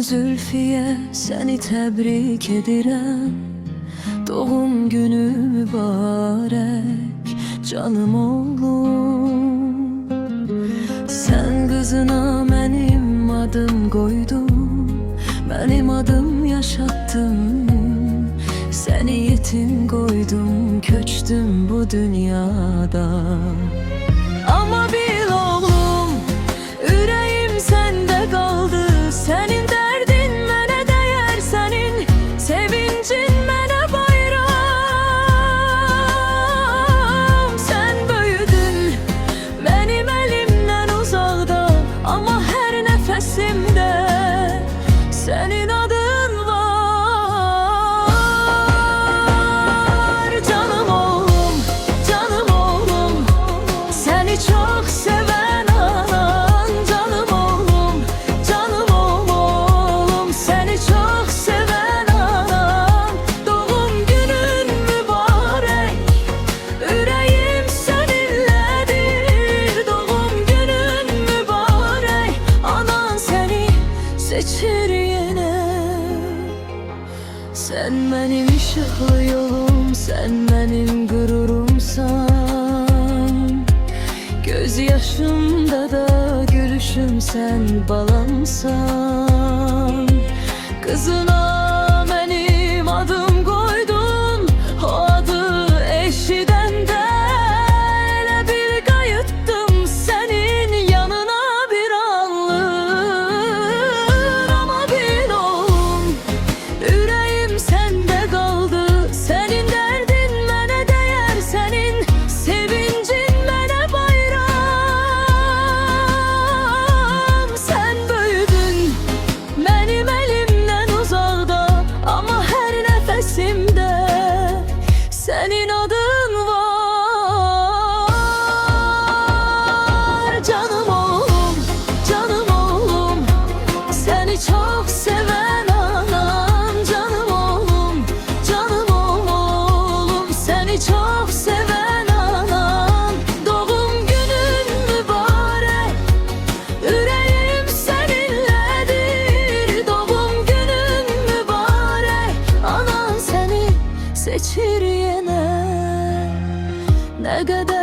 Zülfiye, seni təbrik edirəm. Doğum günü mübarək, canım oğlum. Sen qızına mənim adım qoydun, mənim adım yaşattın. Seni yetim koydum, köçtüm bu dünyada. Ama bil oğlum, yüreğim sende kaldı. Senin derdin mənə değer, senin sevincin mənə bayram. Sen büyüdün benim elimden uzakta, ama her nefesimde senin adın var. Canım oğlum, canım oğlum, seni çok seven anan. Canım oğlum, canım oğlum, seni çok seven anan. Doğum günün mübarek, yüreğim seninledir. Doğum günün mübarek, anan seni seçir yine. Sen benim ışıklı yolum, sen benim gururumsan. Göz yaşımda da gülüşüm sen balamsan. Kızına benim adım koydun, o adı eşiden de ele bir kayıttım senin yanına bir anlığın. Ama bil oğlum, yüreğim sende kaldı. Senin derdin mənə değer, senin sevincin mənə bayram. Sen büyüdün benim elimden uzakta, ama her nefesimde senin adın var. Canım oğlum, canım oğlum, seni çok seven anam. Canım oğlum, canım oğlum, seni çok seven anam. Doğum günün mübarek, yüreğim seninledir. Doğum günün mübarek, anan seni seçir yine. Ne kadar